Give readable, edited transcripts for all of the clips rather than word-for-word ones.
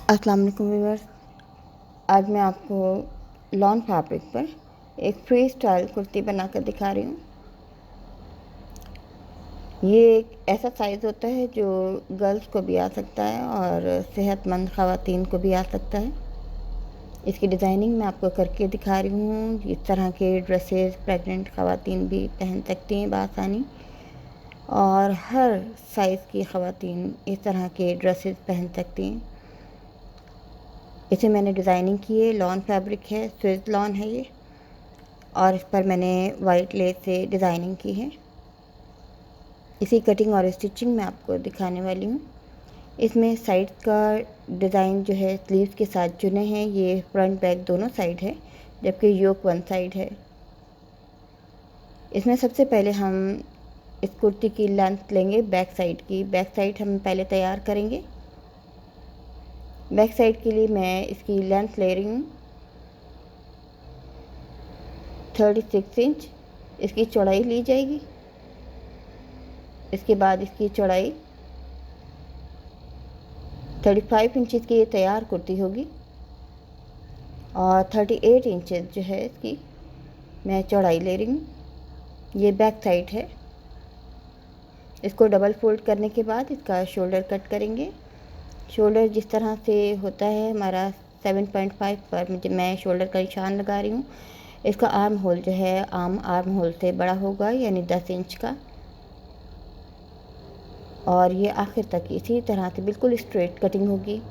अस्सलाम वालेकुम व्यूअर्स। आज मैं आपको लॉन फैब्रिक पर एक फ्री स्टाइल कुर्ती बनाकर दिखा रही हूँ। ये एक ऐसा साइज़ होता है जो गर्ल्स को भी आ सकता है और सेहतमंद ख़वातीन को भी आ सकता है। इसकी डिज़ाइनिंग मैं आपको करके दिखा रही हूँ। इस तरह के ड्रेसेस प्रेग्नेंट ख़वातीन भी पहन सकती हैं बआसानी, और हर साइज़ की ख़वातीन इस तरह के ड्रेसेस पहन सकती हैं। इसे मैंने डिज़ाइनिंग की है, लॉन फैब्रिक है, स्विस लॉन है ये, और इस पर मैंने वाइट लेस से डिज़ाइनिंग की है। इसी कटिंग और स्टिचिंग मैं आपको दिखाने वाली हूँ। इसमें साइड का डिज़ाइन जो है स्लीव्स के साथ चुने हैं, ये फ्रंट बैक दोनों साइड है, जबकि योक वन साइड है। इसमें सबसे पहले हम इस कुर्ती की लेंथ लेंगे बैक साइड की। बैक साइड हम पहले तैयार करेंगे। बैक साइड के लिए मैं इसकी लेंथ ले रही हूँ 36 इंच। इसकी चौड़ाई ली जाएगी। इसके बाद इसकी चौड़ाई 35 इंचज़ की ये तैयार कुर्ती होगी, और 38 इंचज़ जो है इसकी मैं चौड़ाई ले रही हूँ। ये बैक साइड है। इसको डबल फोल्ड करने के बाद इसका शोल्डर कट करेंगे। शोल्डर जिस तरह से होता है हमारा 7.5 पर मैं शोल्डर का निशान लगा रही हूँ। इसका आर्म होल जो है आर्म होल से बड़ा होगा, यानी 10 इंच का, और ये आखिर तक इसी तरह से बिल्कुल स्ट्रेट कटिंग होगी।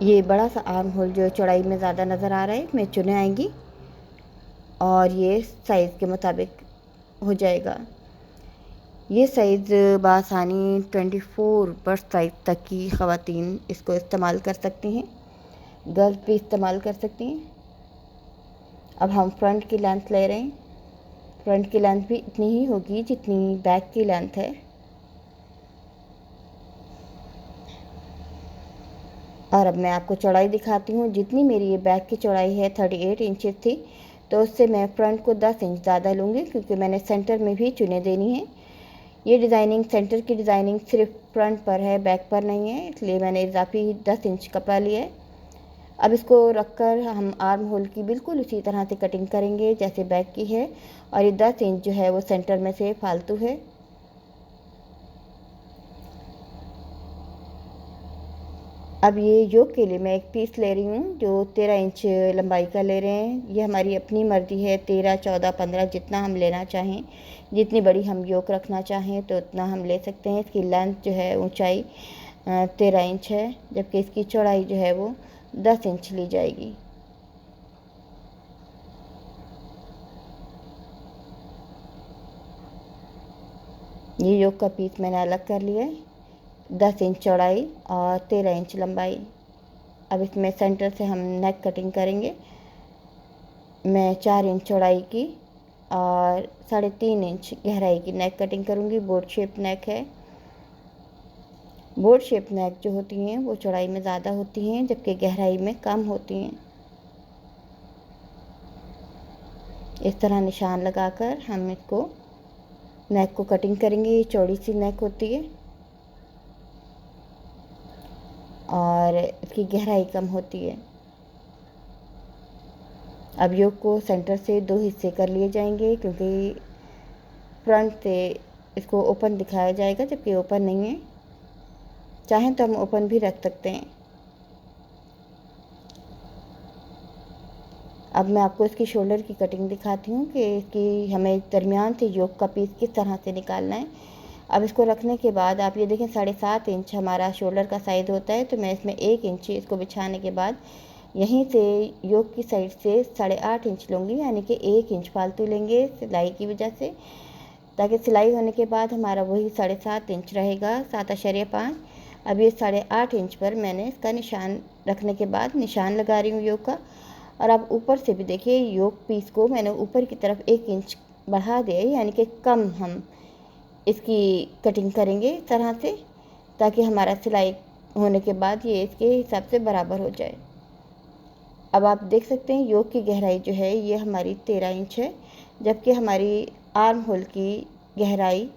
ये बड़ा सा आर्म होल जो चौड़ाई में ज़्यादा नज़र आ रहा है इसमें चुने आएंगी, और ये साइज़ के मुताबिक हो जाएगा। ये साइज़ बआसानी 24 बर्थ साइज़ तक की ख़वातीन इसको इस्तेमाल कर सकती हैं, गर्ल्स भी इस्तेमाल कर सकती हैं। अब हम फ्रंट की लेंथ ले रहे हैं। फ्रंट की लेंथ भी इतनी ही होगी जितनी बैक की लेंथ है, और अब मैं आपको चौड़ाई दिखाती हूँ। जितनी मेरी ये बैक की चौड़ाई है 38 इंचेस थी, तो उससे मैं फ्रंट को 10 इंच ज़्यादा लूँगी, क्योंकि मैंने सेंटर में भी चुने देनी है। ये डिज़ाइनिंग सेंटर की डिज़ाइनिंग सिर्फ फ्रंट पर है, बैक पर नहीं है, इसलिए मैंने इजाफी 10 इंच कपड़ा लिया है। अब इसको रखकर हम आर्म होल की बिल्कुल उसी तरह से कटिंग करेंगे जैसे बैक की है, और ये 10 इंच जो है वो सेंटर में से फालतू है। अब ये योक के लिए मैं एक पीस ले रही हूँ जो 13 इंच लंबाई का ले रहे हैं। ये हमारी अपनी मर्ज़ी है, 13, 14, 15 जितना हम लेना चाहें, जितनी बड़ी हम योक रखना चाहें तो उतना हम ले सकते हैं। इसकी लेंथ जो है ऊंचाई 13 इंच है, जबकि इसकी चौड़ाई जो है वो 10 इंच ली जाएगी। ये योक का पीस मैंने अलग कर लिया है, 10 इंच चौड़ाई और 13 इंच लंबाई। अब इसमें सेंटर से हम नेक कटिंग करेंगे। मैं 4 इंच चौड़ाई की और 3.5 इंच गहराई की नेक कटिंग करूँगी। बोर्ड शेप नेक है। बोर्ड शेप नेक जो होती हैं वो चौड़ाई में ज़्यादा होती हैं, जबकि गहराई में कम होती हैं। इस तरह निशान लगाकर हम इसको नेक को कटिंग करेंगे। ये चौड़ी सी नेक होती है और इसकी गहराई कम होती है। अब योक को सेंटर से 2 हिस्से कर लिए जाएंगे, क्योंकि फ्रंट से इसको ओपन दिखाया जाएगा, जबकि ओपन नहीं है। चाहें तो हम ओपन भी रख सकते हैं। अब मैं आपको इसकी शोल्डर की कटिंग दिखाती हूँ कि इसकी हमें दरमियान से योक का पीस किस तरह से निकालना है। अब इसको रखने के बाद आप ये देखें 7.5 इंच हमारा शोल्डर का साइज़ होता है, तो मैं इसमें 1 इंच इसको बिछाने के बाद यहीं से योक की साइड से 8.5 इंच लूँगी, यानी कि 1 इंच फालतू लेंगे सिलाई की वजह से, ताकि सिलाई होने के बाद हमारा वही 7.5 इंच रहेगा, 7.5। अब ये 8.5 इंच पर मैंने इसका निशान रखने के बाद निशान लगा रही हूँ योक का। और आप ऊपर से भी देखिए योक पीस को मैंने ऊपर की तरफ 1 इंच बढ़ा दिया, यानी कि कम हम इसकी कटिंग करेंगे इस तरह से, ताकि हमारा सिलाई होने के बाद ये इसके हिसाब से बराबर हो जाए। अब आप देख सकते हैं योक की गहराई जो है ये हमारी 13 इंच है, जबकि हमारी आर्म होल की गहराई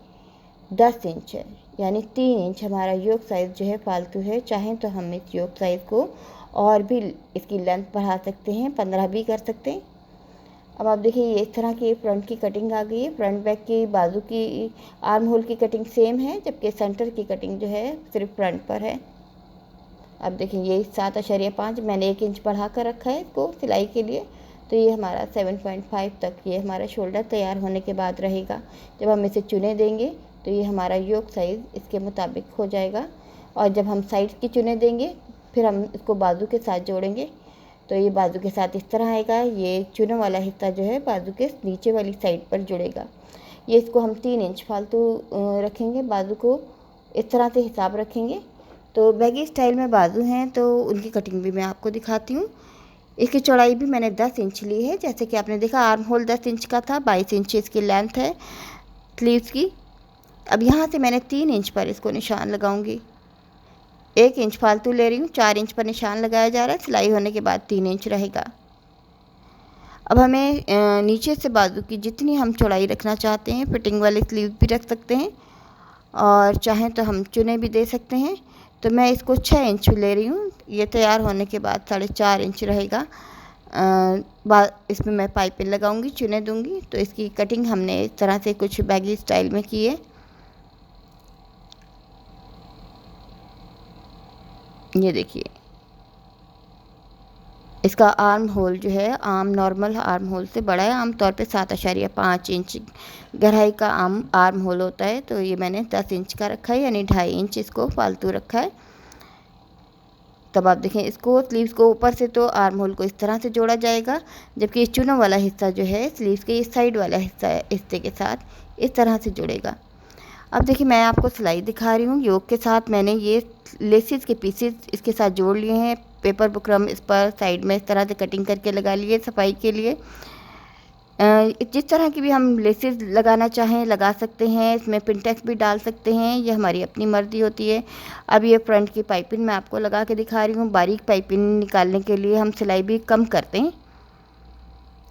10 इंच है। यानी 3 इंच हमारा योक साइज़ जो है फालतू है। चाहें तो हम इस योक साइज़ को और भी इसकी लेंथ बढ़ा सकते हैं, 15 भी कर सकते हैं। अब आप देखिए ये इस तरह की फ्रंट की कटिंग आ गई है। फ्रंट बैक की बाजू की आर्म होल की कटिंग सेम है, जबकि सेंटर की कटिंग जो है सिर्फ फ्रंट पर है। अब देखिए ये 7.5 मैंने 1 इंच बढ़ा कर रखा है इसको सिलाई के लिए, तो ये हमारा 7.5 तक ये हमारा शोल्डर तैयार होने के बाद रहेगा। जब हम इसे चुने देंगे तो ये हमारा योक साइज़ इसके मुताबिक हो जाएगा। और जब हम साइड की चुने देंगे फिर हम इसको बाजू के साथ जोड़ेंगे, तो ये बाजू के साथ इस तरह आएगा। ये चुने वाला हिस्सा जो है बाजू के नीचे वाली साइड पर जुड़ेगा। ये इसको हम 3 इंच फालतू रखेंगे, बाजू को इस तरह से हिसाब रखेंगे। तो बैगी स्टाइल में बाजू हैं तो उनकी कटिंग भी मैं आपको दिखाती हूँ। इसकी चौड़ाई भी मैंने 10 इंच ली है। जैसे कि आपने देखा आर्म होल 10 इंच का था, 22 इंच इसकी लेंथ है स्लीव्स की। अब यहाँ से मैंने 3 इंच पर इसको निशान लगाऊंगी। 1 इंच फालतू ले रही हूँ, 4 इंच पर निशान लगाया जा रहा है। सिलाई होने के बाद 3 इंच रहेगा। अब हमें नीचे से बाजू की जितनी हम चौड़ाई रखना चाहते हैं, फिटिंग वाले स्लीव भी रख सकते हैं और चाहें तो हम चुने भी दे सकते हैं। तो मैं इसको 6 इंच ले रही हूँ। ये तैयार होने के बाद 4.5 इंच रहेगा। इसमें मैं पाइपिंग लगाऊंगी, चुने दूंगी। तो इसकी कटिंग हमने इस तरह से कुछ बैगी स्टाइल में की है। ये देखिए इसका आर्म होल जो है आम नॉर्मल आर्म होल से बड़ा है। आमतौर पे 7.5 इंच गहराई का आर्म होल होता है, तो ये मैंने 10 इंच का रखा है, यानी 2.5 इंच इसको फालतू रखा है। तब आप देखें इसको स्लीव्स को ऊपर से तो आर्म होल को इस तरह से जोड़ा जाएगा, जबकि ये चुना वाला हिस्सा जो है स्लीव्स के इस साइड वाला हिस्से के साथ इस तरह से जुड़ेगा। अब देखिए मैं आपको सिलाई दिखा रही हूँ। योक के साथ मैंने ये लेसिस के पीसेस इसके साथ जोड़ लिए हैं। पेपर बुकरम इस पर साइड में इस तरह से कटिंग करके लगा लिए सफाई के लिए। जिस तरह की भी हम लेसेस लगाना चाहें लगा सकते हैं। इसमें पिनटेक्स भी डाल सकते हैं, ये हमारी अपनी मर्ज़ी होती है। अब ये फ्रंट की पाइपिंग मैं आपको लगा के दिखा रही हूँ। बारीक पाइपिंग निकालने के लिए हम सिलाई भी कम करते हैं।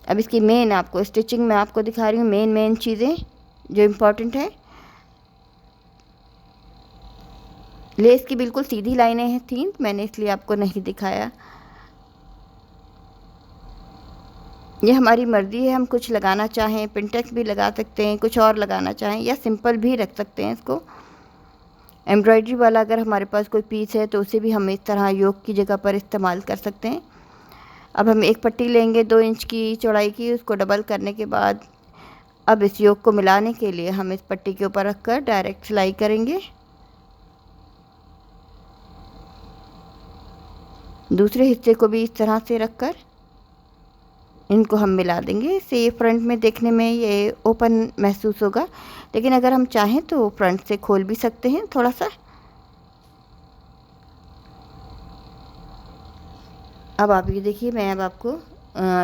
अब इसकी मेन आपको स्टिचिंग में आपको दिखा रही हूँ, मेन चीज़ें जो इम्पोर्टेंट है। लेस की बिल्कुल सीधी लाइनें थीं, मैंने इसलिए आपको नहीं दिखाया। ये हमारी मर्ज़ी है, हम कुछ लगाना चाहें पिनटेक्स भी लगा सकते हैं, कुछ और लगाना चाहें या सिंपल भी रख सकते हैं इसको। एम्ब्रॉयडरी वाला अगर हमारे पास कोई पीस है तो उसे भी हम इस तरह योक की जगह पर इस्तेमाल कर सकते हैं। अब हम एक पट्टी लेंगे 2 इंच की चौड़ाई की, उसको डबल करने के बाद अब इस योक को मिलाने के लिए हम इस पट्टी के ऊपर रखकर डायरेक्ट सिलाई करेंगे। दूसरे हिस्से को भी इस तरह से रखकर इनको हम मिला देंगे। इससे ये फ्रंट में देखने में ये ओपन महसूस होगा, लेकिन अगर हम चाहें तो फ्रंट से खोल भी सकते हैं थोड़ा सा। अब आप ये देखिए मैं अब आपको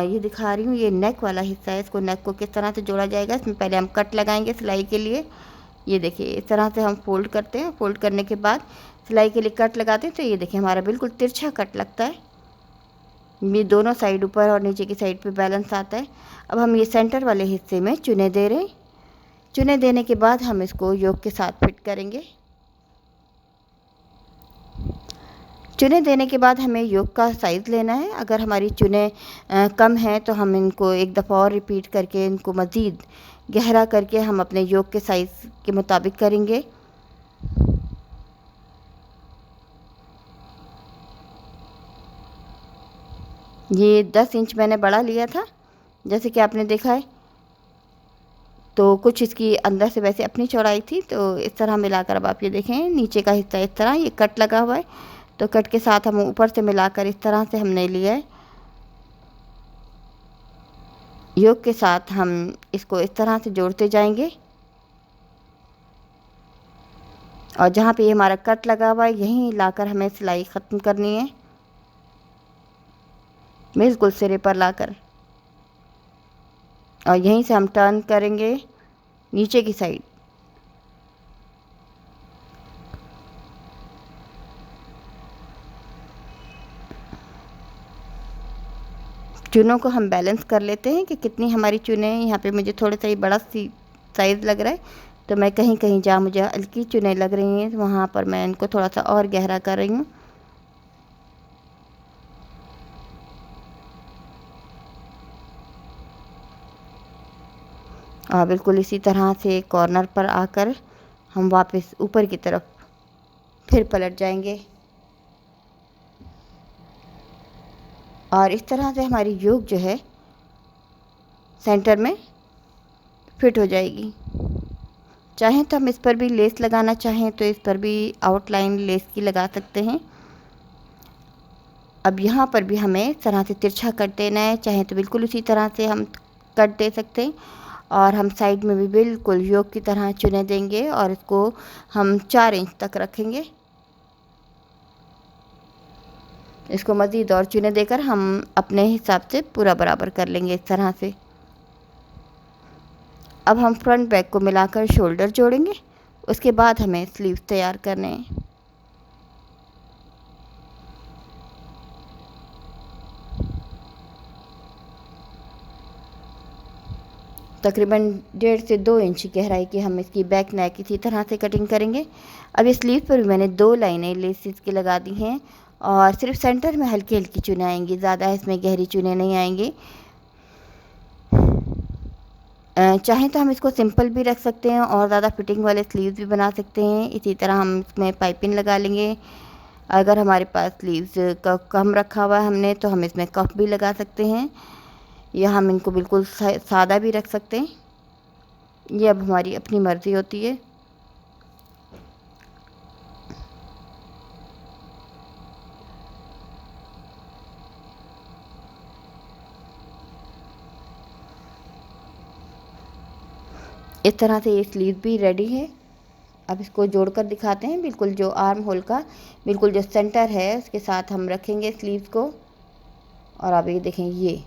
ये दिखा रही हूँ। ये नेक वाला हिस्सा है, इसको नेक को किस तरह से जोड़ा जाएगा। इसमें पहले हम कट लगाएंगे सिलाई के लिए। ये देखिए इस तरह से हम फोल्ड करते हैं, फोल्ड करने के बाद सिलाई के लिए कट लगाते हैं। तो ये देखिए हमारा बिल्कुल तिरछा कट लगता है। ये दोनों साइड ऊपर और नीचे की साइड पे बैलेंस आता है। अब हम ये सेंटर वाले हिस्से में चुने दे रहे हैं। चुने देने के बाद हम इसको योक के साथ फिट करेंगे। चुने देने के बाद हमें योक का साइज़ लेना है। अगर हमारी चुने कम हैं तो हम इनको एक दफ़ा और रिपीट करके इनको मज़ीद गहरा करके हम अपने योक के साइज़ के मुताबिक करेंगे। ये 10 इंच मैंने बड़ा लिया था जैसे कि आपने देखा है, तो कुछ इसकी अंदर से वैसे अपनी चौड़ाई थी। तो इस तरह मिलाकर अब आप ये देखें नीचे का हिस्सा इस तरह ये कट लगा हुआ है, तो कट के साथ हम ऊपर से मिलाकर इस तरह से हमने लिया है। योक के साथ हम इसको इस तरह से जोड़ते जाएंगे और जहाँ पे ये हमारा कट लगा हुआ है यहीं लाकर हमें सिलाई ख़त्म करनी है, बिल्कुल सिरे पर लाकर। और यहीं से हम टर्न करेंगे नीचे की साइड। चुनों को हम बैलेंस कर लेते हैं कि कितनी हमारी चुने हैं। यहाँ पे मुझे थोड़ा सा ही बड़ा साइज़ लग रहा है, तो मैं कहीं कहीं जहाँ मुझे हल्की चुनें लग रही हैं वहाँ पर मैं इनको थोड़ा सा और गहरा कर रही हूँ। और बिल्कुल इसी तरह से कॉर्नर पर आकर हम वापस ऊपर की तरफ फिर पलट जाएंगे और इस तरह से हमारी योक जो है सेंटर में फिट हो जाएगी। चाहें तो हम इस पर भी लेस लगाना चाहें तो इस पर भी आउटलाइन लेस की लगा सकते हैं। अब यहाँ पर भी हमें इस तरह से तिरछा कट देना है, चाहें तो बिल्कुल उसी तरह से हम कट दे सकते हैं। और हम साइड में भी बिल्कुल योक की तरह चुने देंगे और इसको हम 4 इंच तक रखेंगे। इसको मज़ीद और चुने देकर हम अपने हिसाब से पूरा बराबर कर लेंगे इस तरह से। अब हम फ्रंट बैक को मिलाकर शोल्डर जोड़ेंगे, उसके बाद हमें स्लीव्स तैयार करने हैं। तकरीबन 1.5 से 2 इंच गहराई की हम इसकी बैक नेक इसी तरह से कटिंग करेंगे। अब इस स्लीव पर भी मैंने 2 लाइनें लेसिस की लगा दी हैं और सिर्फ सेंटर में हल्की हल्की चुनें आएंगी, ज़्यादा इसमें गहरी चुनें नहीं आएंगी। चाहें तो हम इसको सिंपल भी रख सकते हैं और ज़्यादा फिटिंग वाले स्लीव्स भी बना सकते हैं। इसी तरह हम इसमें पाइपिंग लगा लेंगे। अगर हमारे पास स्लीव्स का कम रखा हुआ है हमने तो हम इसमें कफ भी लगा सकते हैं या हम इनको बिल्कुल सादा भी रख सकते हैं। ये अब हमारी अपनी मर्ज़ी होती है। इस तरह से ये स्लीव भी रेडी है। अब इसको जोड़कर दिखाते हैं। बिल्कुल जो आर्म होल का बिल्कुल जो सेंटर है उसके साथ हम रखेंगे स्लीव्स को। और अब ये देखें, ये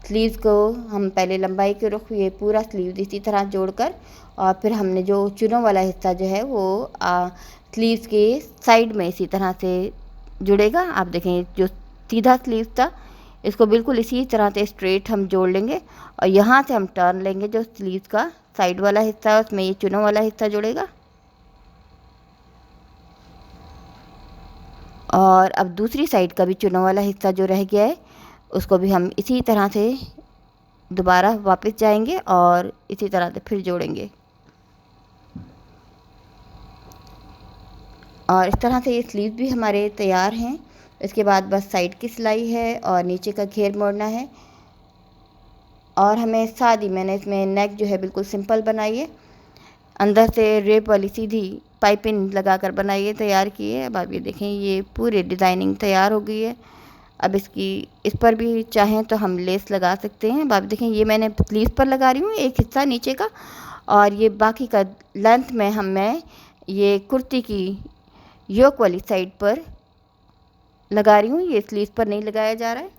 स्लीव्स को हम पहले लंबाई के रुख ये पूरा स्लीव इसी तरह जोड़कर और फिर हमने जो चुनों वाला हिस्सा जो है वो स्लीव्स के साइड में इसी तरह से जुड़ेगा। आप देखें जो सीधा स्लीव था इसको बिल्कुल इसी तरह से स्ट्रेट हम जोड़ लेंगे और यहाँ से हम टर्न लेंगे। जो स्लीव्स का साइड वाला हिस्सा है उसमें ये चुनों वाला हिस्सा जुड़ेगा। और अब दूसरी साइड का भी चुनों वाला हिस्सा जो रह गया है उसको भी हम इसी तरह से दोबारा वापस जाएंगे और इसी तरह से फिर जोड़ेंगे। और इस तरह से ये स्लीव भी हमारे तैयार हैं। इसके बाद बस साइड की सिलाई है और नीचे का घेर मोड़ना है। और हमें सादी मैंने इसमें नेक जो है बिल्कुल सिंपल बनाई है, अंदर से रेप वाली सीधी पाइपिंग लगाकर बनाई है, तैयार की है। अब आप ये देखें ये पूरी डिज़ाइनिंग तैयार हो गई है। अब इस पर भी चाहें तो हम लेस लगा सकते हैं। अब आप देखें ये मैंने स्लीव पर लगा रही हूँ एक हिस्सा नीचे का और ये बाकी का लेंथ में मैं ये कुर्ती की योक वाली साइड पर लगा रही हूँ। ये स्लीव पर नहीं लगाया जा रहा है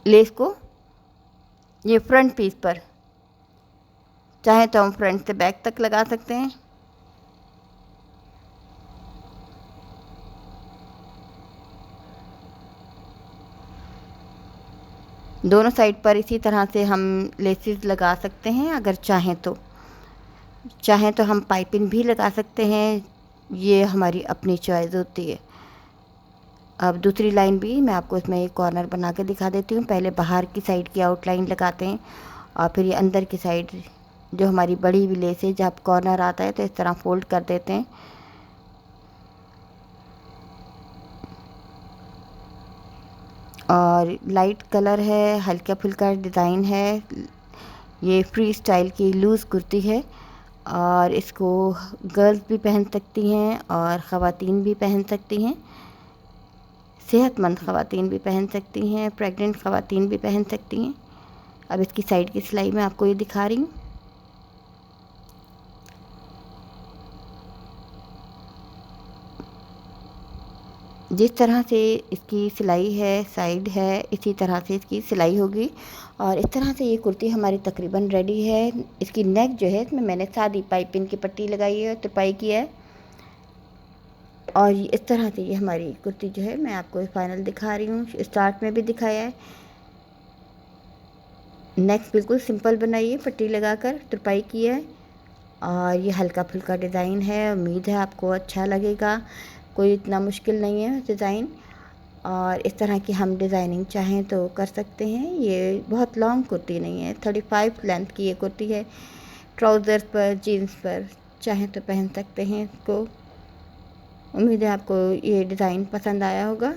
लेस को, ये फ्रंट पीस पर। चाहे तो हम फ्रंट से बैक तक लगा सकते हैं। दोनों साइड पर इसी तरह से हम लेसेस लगा सकते हैं। अगर चाहें तो हम पाइपिंग भी लगा सकते हैं, ये हमारी अपनी चॉइस होती है। अब दूसरी लाइन भी मैं आपको इसमें एक कॉर्नर बना के दिखा देती हूँ। पहले बाहर की साइड की आउटलाइन लगाते हैं और फिर ये अंदर की साइड जो हमारी बड़ी हुई लेस है जब कॉर्नर आता है तो इस तरह फोल्ड कर देते हैं। और लाइट कलर है, हल्का फुल्का डिज़ाइन है। ये फ्री स्टाइल की लूज़ कुर्ती है और इसको गर्ल्स भी पहन सकती हैं और ख़वातीन भी पहन सकती हैं। सेहतमंद ख़वातीन भी पहन सकती हैं, प्रेग्नेंट ख़वातीन भी पहन सकती हैं। अब इसकी साइड की सिलाई मैं आपको ये दिखा रही हूँ। जिस तरह से इसकी सिलाई है, साइड है, इसी तरह से इसकी सिलाई होगी। और इस तरह से ये कुर्ती हमारी तकरीबन रेडी है। इसकी नेक जो है इसमें मैंने सादी पाइपिंग की पट्टी लगाई है, तुरपाई की है। और इस तरह से ये हमारी कुर्ती जो है मैं आपको फाइनल दिखा रही हूँ। स्टार्ट में भी दिखाया है। नेक बिल्कुल सिंपल बनाइए, पट्टी लगाकर तुरपाई की है। और ये हल्का फुल्का डिज़ाइन है, उम्मीद है आपको अच्छा लगेगा। कोई इतना मुश्किल नहीं है डिज़ाइन। और इस तरह की हम डिज़ाइनिंग चाहें तो कर सकते हैं। ये बहुत लॉन्ग कुर्ती नहीं है, 35 लेंथ की ये कुर्ती है। ट्राउज़र्स पर, जीन्स पर चाहें तो पहन सकते हैं इसको। उम्मीद है आपको ये डिज़ाइन पसंद आया होगा।